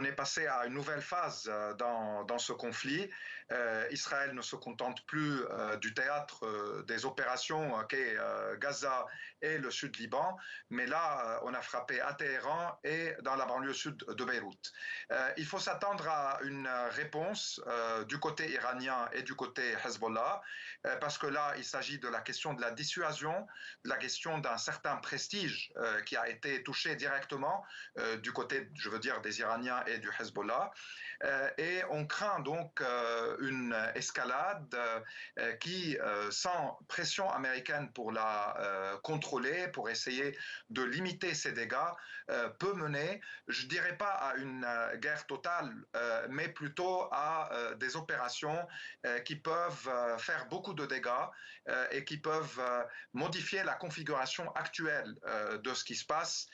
on est passé à une nouvelle phase dans ce conflit. Israël ne se contente plus du théâtre des opérations qu'est Gaza et le sud Liban, mais là, on a frappé à Téhéran et dans la banlieue sud de Beyrouth. Il faut s'attendre à une réponse du côté iranien et du côté Hezbollah, parce que là, il s'agit de la question de la dissuasion, de la question d'un certain prestige qui a été touché directement du côté, je veux dire, des Iraniens et du Hezbollah. Et on craint donc une escalade qui, sans pression américaine pour la contrôler, pour essayer de limiter ces dégâts, peut mener, je ne dirais pas à une guerre totale, mais plutôt à des opérations qui peuvent faire beaucoup de dégâts et qui peuvent modifier la configuration actuelle de ce qui se passe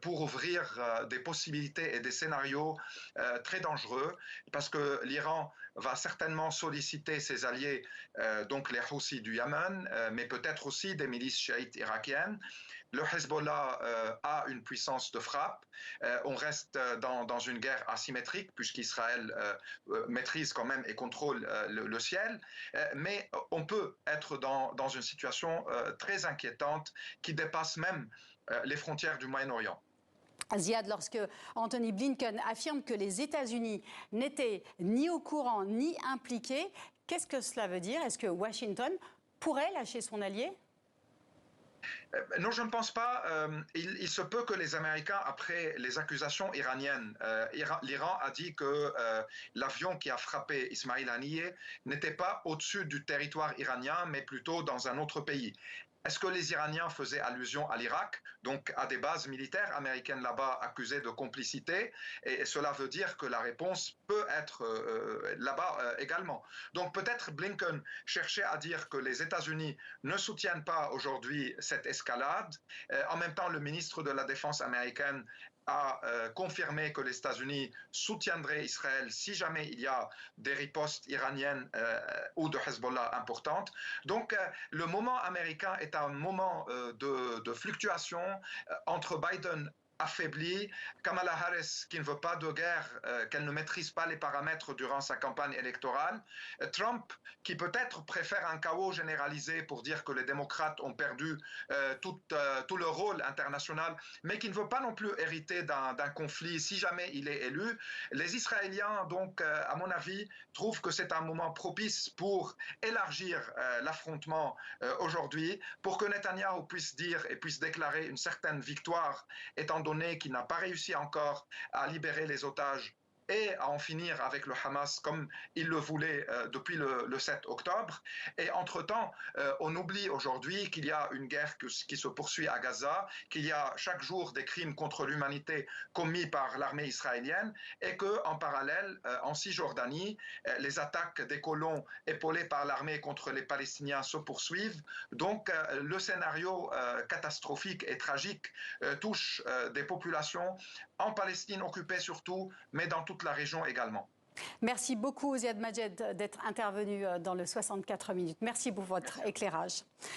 pour ouvrir des possibilités et des scénarios très dangereux, parce que l'Iran va certainement solliciter ses alliés, donc les Houthis du Yémen, mais peut-être aussi des milices chiites irakiennes. Le Hezbollah a une puissance de frappe. On reste dans une guerre asymétrique, puisqu'Israël maîtrise quand même et contrôle le ciel, mais on peut être dans une situation très inquiétante qui dépasse même les frontières du Moyen-Orient. Ziad, lorsque Anthony Blinken affirme que les États-Unis n'étaient ni au courant ni impliqués, qu'est-ce que cela veut dire? Est-ce que Washington pourrait lâcher son allié? Non, je ne pense pas. Il se peut que les Américains, après les accusations iraniennes, l'Iran a dit que l'avion qui a frappé Ismail Haniyeh n'était pas au-dessus du territoire iranien, mais plutôt dans un autre pays. Est-ce que les Iraniens faisaient allusion à l'Irak, donc à des bases militaires américaines là-bas accusées de complicité? Et cela veut dire que la réponse peut être là-bas également. Donc peut-être Blinken cherchait à dire que les États-Unis ne soutiennent pas aujourd'hui cette escalade. En même temps, le ministre de la Défense américaine a confirmé que les États-Unis soutiendraient Israël si jamais il y a des ripostes iraniennes ou de Hezbollah importantes. Donc le moment américain est un moment de fluctuation entre Biden affaibli, Kamala Harris qui ne veut pas de guerre, qu'elle ne maîtrise pas les paramètres durant sa campagne électorale, Trump qui peut-être préfère un chaos généralisé pour dire que les démocrates ont perdu tout leur rôle international, mais qui ne veut pas non plus hériter d'un conflit si jamais il est élu. Les Israéliens, donc, à mon avis, trouvent que c'est un moment propice pour élargir l'affrontement aujourd'hui, pour que Netanyahou puisse dire et puisse déclarer une certaine victoire, étant donné qu'il n'a pas réussi encore à libérer les otages et à en finir avec le Hamas comme il le voulait depuis le 7 octobre. Et entre-temps, on oublie aujourd'hui qu'il y a une guerre qui se poursuit à Gaza, qu'il y a chaque jour des crimes contre l'humanité commis par l'armée israélienne et qu'en parallèle, en Cisjordanie, les attaques des colons épaulés par l'armée contre les Palestiniens se poursuivent. Donc le scénario catastrophique et tragique touche des populations en Palestine occupée surtout, mais dans toute la région également. Merci beaucoup Ziad Majed d'être intervenu dans le 64 minutes. Merci pour votre éclairage.